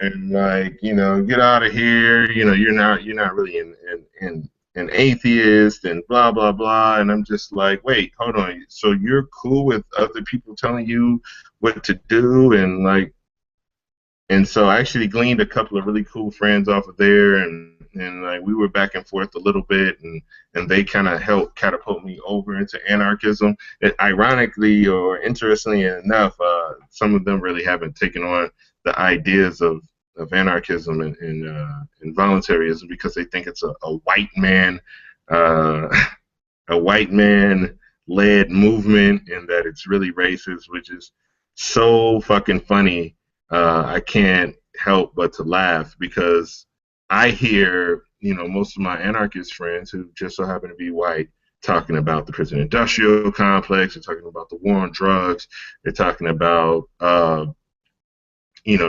and like get out of here, you're not really an atheist, and blah blah blah." And I'm just like, wait, hold on, so you're cool with other people telling you what to do, and so I actually gleaned a couple of really cool friends off of there, and like we were back and forth a little bit, and they kind of helped catapult me over into anarchism. Ironically or interestingly enough, some of them really haven't taken on the ideas of anarchism and voluntarism, because they think it's a white man uh, a white man led movement, and that it's really racist, which is so fucking funny. I can't help but to laugh, because I hear, most of my anarchist friends who just so happen to be white talking about the prison industrial complex. They're talking about the war on drugs. They're talking about,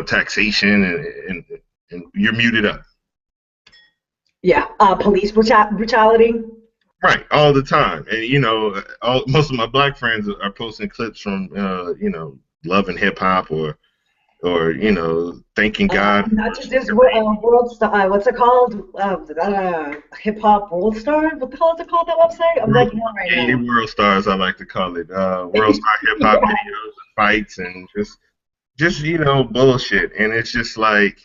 taxation, and you're muted up. Yeah, police brutality. Right, all the time. And most of my black friends are posting clips from Love and Hip Hop, or thanking God Not for just this race. world star. What's it called? Hip Hop World Star. What the hell is it called? That website? I'm World, looking on right yeah, now. world stars, I like to call it. World star hip hop Yeah. videos and fights, and just bullshit. And it's just like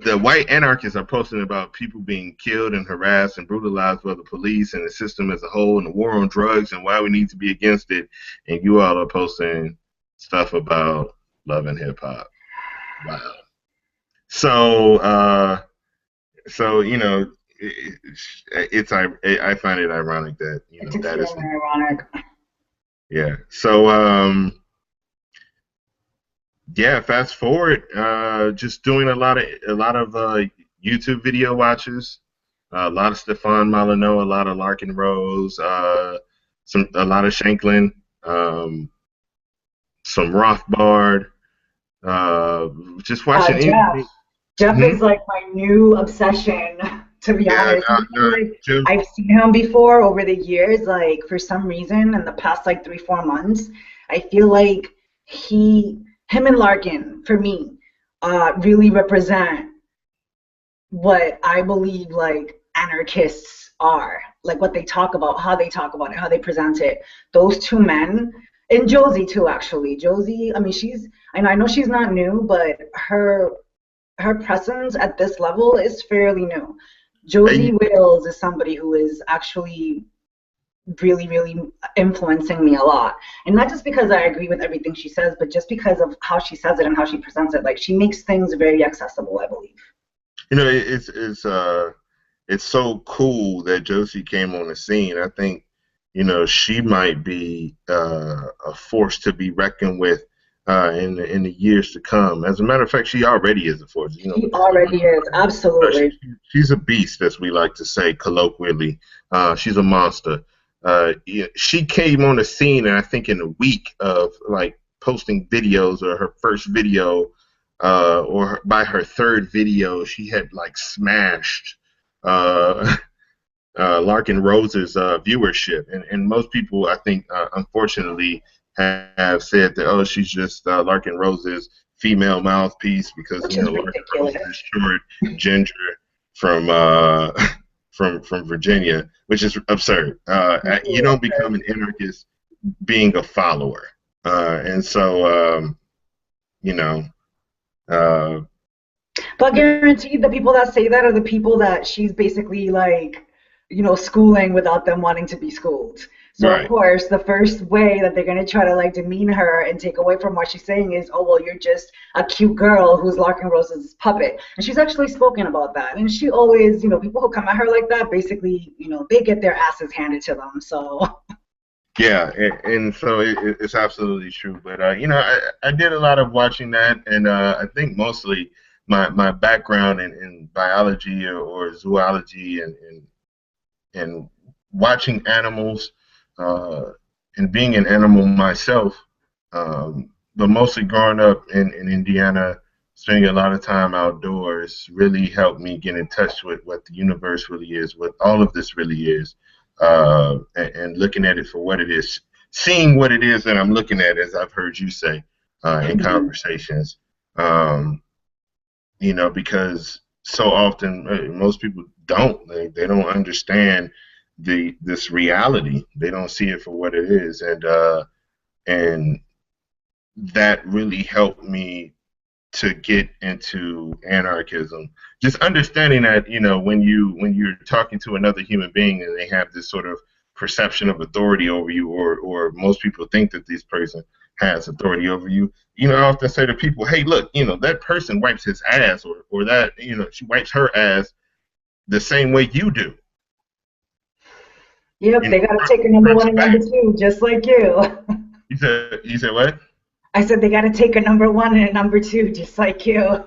the white anarchists are posting about people being killed and harassed and brutalized by the police and the system as a whole, and the war on drugs and why we need to be against it. And you all are posting stuff about love and hip hop. Wow. So, I find it ironic that It's that is extremely ironic. yeah. So, yeah. Fast forward, just doing a lot of YouTube video watches, a lot of Stefan Molyneux, a lot of Larkin Rose, a lot of Shanklin, um, some Rothbard, uh, just watching Jeff. anything. Jeff Hmm? is like my new obsession, to be Yeah, honest. no, Even though, no, like, Jim. I've seen him before over the years, like for some reason in the past like 3, 4 months, I feel like him and Larkin for me really represent what I believe like anarchists are, like what they talk about, how they talk about it, how they present it. Those two men, and Josie too, actually. Josie, I mean, I know she's not new, but her presence at this level is fairly new. Josie Hey, Wales is somebody who is actually really, really influencing me a lot. And not just because I agree with everything she says, but just because of how she says it and how she presents it. Like she makes things very accessible, I believe. it's so cool that Josie came on the scene. I think, she might be a force to be reckoned with in the years to come. As a matter of fact, she already is a force. She With all of her, already is, absolutely. she's a beast, as we like to say colloquially. She's a monster. Yeah, she came on the scene, and I think in a week of like posting videos, or her first video, by her third video, she had like smashed uh, Larkin Rose's viewership, and most people, I think, unfortunately, have said that, oh, she's just Larkin Rose's female mouthpiece, because which is Larkin Rose ridiculous. is short, ginger, from from Virginia, which is absurd. You don't become an anarchist being a follower, and so you know. Uh, But guaranteed, the people that say that are the people that she's basically like, schooling without them wanting to be schooled. So of right. course, the first way that they're gonna try to like demean her and take away from what she's saying is, oh well, you're just a cute girl who's Larkin Rose's puppet. And she's actually spoken about that. And she always, people who come at her like that, basically, they get their asses handed to them. So Yeah, and so it's absolutely true. But I did a lot of watching that, and I think mostly my background in biology, or zoology, and watching animals, uh, and being an animal myself, but mostly growing up in Indiana, spending a lot of time outdoors, really helped me get in touch with what the universe really is, what all of this really is, and looking at it for what it is, seeing what it is that I'm looking at, as I've heard you say in conversations. Um, because so often, most people don't, they don't understand this reality. They don't see it for what it is, and that really helped me to get into anarchism. Just understanding that, when you're talking to another human being, and they have this sort of perception of authority over you, or most people think that this person has authority over you. I often say to people, hey, look, that person wipes his ass, or that, she wipes her ass the same way you do. yep, You know, they gotta take a number front one to and number back. two, just like you. You said what? I said they gotta take a number one and a number two, just like you.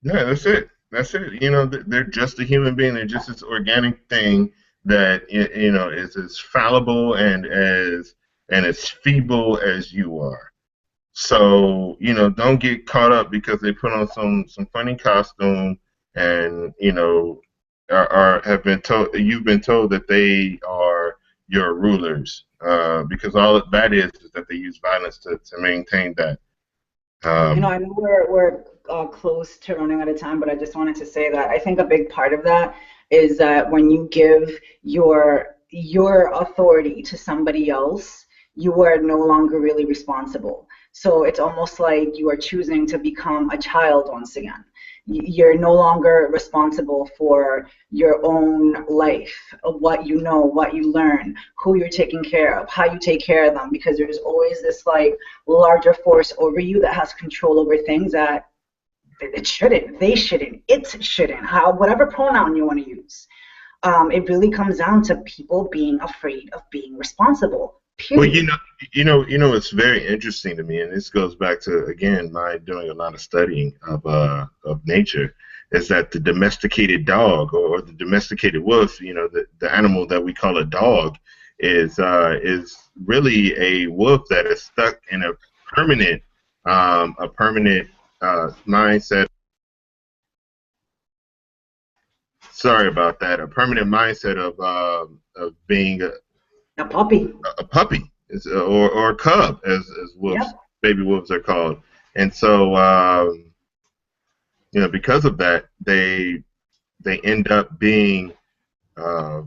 Yeah, that's it. That's it. They're just a human being. They're just this organic thing that is as fallible and as feeble as you are. So don't get caught up because they put on some funny costume, and have been told, you've been told that they are your rulers, because all that is that they use violence to maintain that. I Um, know we're close to running out of time, but I just wanted to say that I think a big part of that is that when you give your authority to somebody else, you are no longer really responsible. So it's almost like you are choosing to become a child once again. You're no longer responsible for your own life, of what you know, what you learn, who you're taking care of, how you take care of them, because there's always this like larger force over you that has control over things that it shouldn't, they shouldn't, it shouldn't, whatever pronoun you want to use. It really comes down to people being afraid of being responsible. Well, Period. it's very interesting to me, and this goes back to, again, my doing a lot of studying of nature, is that the domesticated dog, or the domesticated wolf, the animal that we call a dog, is really a wolf that is stuck in a permanent mindset. Sorry about that. A permanent mindset of being A puppy. a puppy, or a cub, as wolves, Yep. baby wolves are called. And so, because of that, they end up being, uh,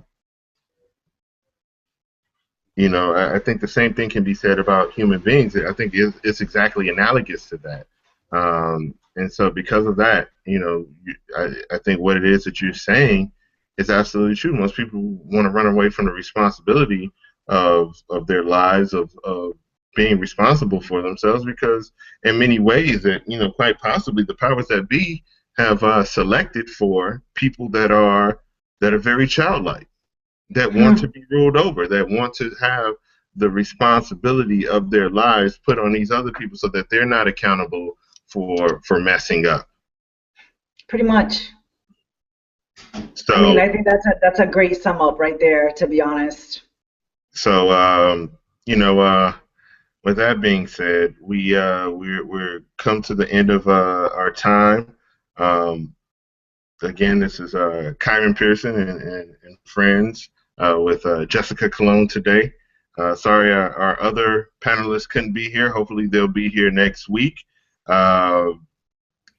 I think the same thing can be said about human beings. I think it's exactly analogous to that. And so, because of that, I think what it is that you're saying is absolutely true. Most people want to run away from the responsibility of their lives, of being responsible for themselves, because in many ways that, quite possibly, the powers that be have selected for people that are very childlike, that want to be ruled over, that want to have the responsibility of their lives put on these other people, so that they're not accountable for messing up. Pretty much. I mean, So I think that's a great sum up right there, to be honest. so you know with that being said, we're come to the end of our time. Um, Again, this is Kieran Pearson and friends with Jessica Cologne today. Sorry, our other panelists couldn't be here. Hopefully, they'll be here next week. Uh,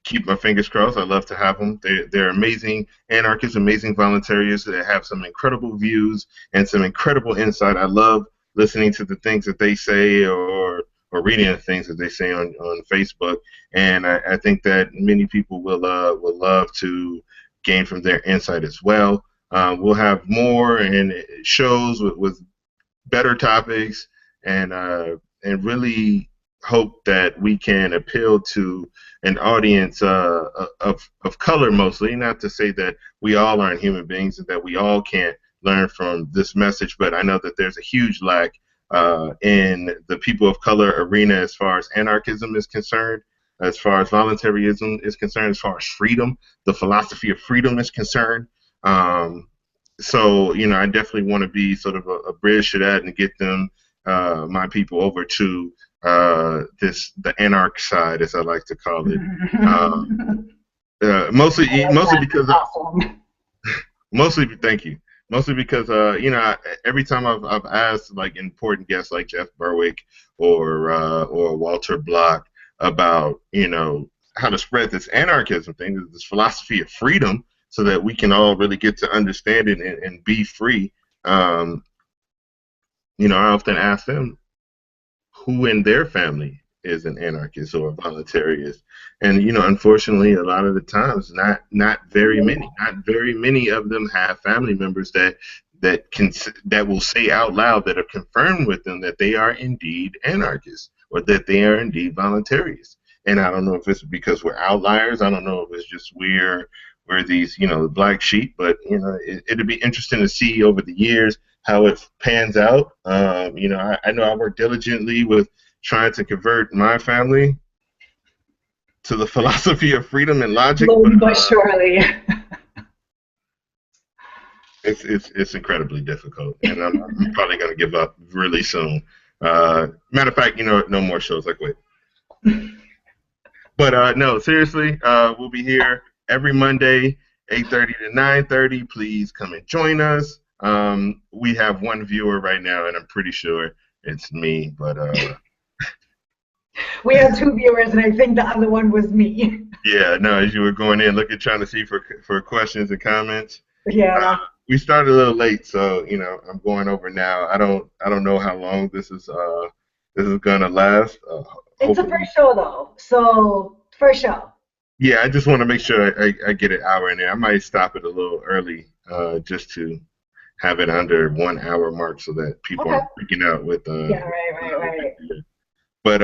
keep my fingers crossed. I love to have them. They're amazing anarchists, amazing voluntarians that have some incredible views and some incredible insight. I love listening to the things that they say or reading the things that they say on Facebook. And I think that many people will love to gain from their insight as well. We'll have more and shows with better topics and really hope that we can appeal to an audience of color mostly. Not to say that we all aren't human beings and that we all can't learn from this message, but I know that there's a huge lack in the people of color arena as far as anarchism is concerned, as far as voluntarism is concerned, as far as freedom, the philosophy of freedom is concerned. Um, so I definitely want to be sort of a bridge to that and get them, my people, over to the anarch side, as I like to call it. Uh, mostly because Awesome. mostly thank you. Mostly because every time I've asked like important guests like Jeff Berwick or Walter Block about how to spread this anarchism thing, this philosophy of freedom, so that we can all really get to understand it and be free. Um, I often ask them who in their family is an anarchist or a voluntarist, and unfortunately, a lot of the times, not very many. Not very many of them have family members that will say out loud, that have confirmed with them that they are indeed anarchists or that they are indeed voluntarists. And I don't know if it's because we're outliers. I don't know if it's just we're these black sheep. But it'd be interesting to see over the years how it pans out. I know I work diligently with trying to convert my family to the philosophy of freedom and logic, Slowly but surely. it's incredibly difficult, and I'm probably going to give up really soon. Matter of fact, no more shows. I quit. But no, seriously, we'll be here every Monday, 8:30 to 9:30. Please come and join us. We have one viewer right now, and I'm pretty sure it's me. But We have two viewers, and I think the other one was me. yeah, no, as you were going in, trying to see for questions and comments. Yeah. We started a little late, so I'm going over now. I don't know how long this is gonna last. It's a Hopefully, first show, though. So, first show. yeah. I just want to make sure I get an hour in there. I might stop it a little early, just to have it under 1 hour mark, so that people Okay. aren't freaking out with. Yeah, right. But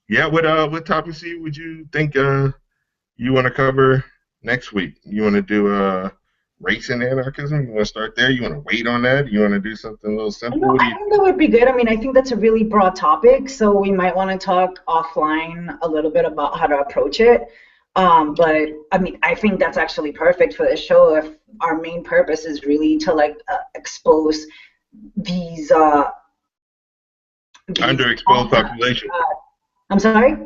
yeah. What topics would you think you want to cover next week? You want to do race and anarchism? You want to start there? You want to wait on that? You want to do something a little simple? No, I think that would be good. I mean, I think that's a really broad topic, so we might want to talk offline a little bit about how to approach it. But I mean, I think that's actually perfect for the show if our main purpose is really to expose these Underexposed populations. I'm sorry?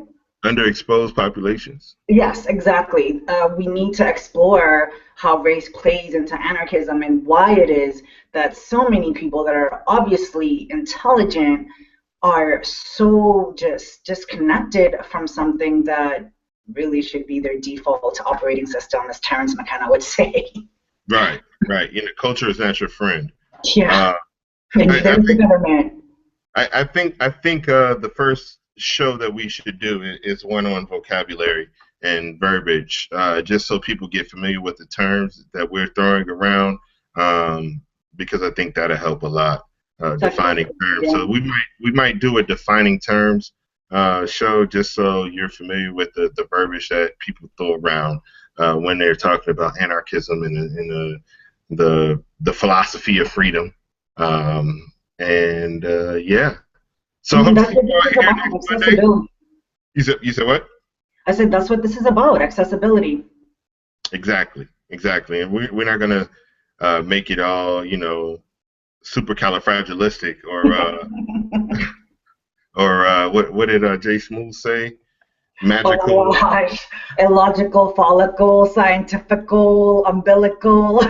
Underexposed populations. Yes, exactly. We need to explore how race plays into anarchism and why it is that so many people that are obviously intelligent are so just disconnected from something that really should be their default operating system, as Terence McKenna would say. Right. Culture is not your friend. Yeah. I, I There's the think government. I think the first show that we should do is one on vocabulary and verbiage, just so people get familiar with the terms that we're throwing around, because I think that'll help a lot, defining terms. Yeah. So we might do a defining terms show, just so you're familiar with the verbiage that people throw around when they're talking about anarchism and the philosophy of freedom. And yeah. So I mean, that's hopefully what this is about, accessibility. you said what? I said that's what this is about, accessibility. Exactly. And we're not gonna make it all supercalifragilistic or Or what did Jay Smooth say? Oh Magical, my gosh. Illogical, follicle, scientifical, umbilical,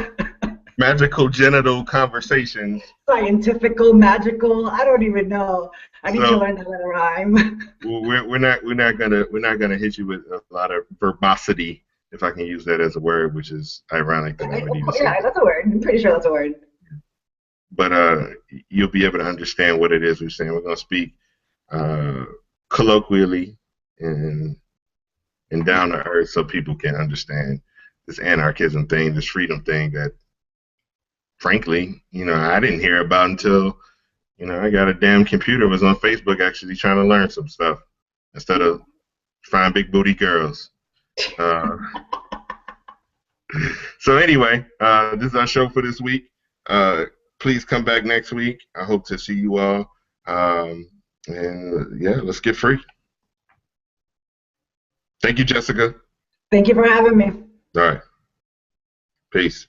magical genital conversations. scientifical, magical. I don't even know. I need to So learn that letter rhyme. we're not gonna hit you with a lot of verbosity, if I can use that as a word, which is ironic that I would even say Yeah, that. that's a word. I'm pretty sure that's a word. But you'll be able to understand what it is we're saying. We're gonna speak uh, colloquially and down to earth, so people can understand this anarchism thing, this freedom thing that, frankly, I didn't hear about until I got a damn computer, was on Facebook actually trying to learn some stuff instead of find big booty girls. Uh, so anyway, this is our show for this week. Uh, please come back next week. I hope to see you all. And yeah, let's get free. Thank you, Jessica. Thank you for having me. All right. Peace.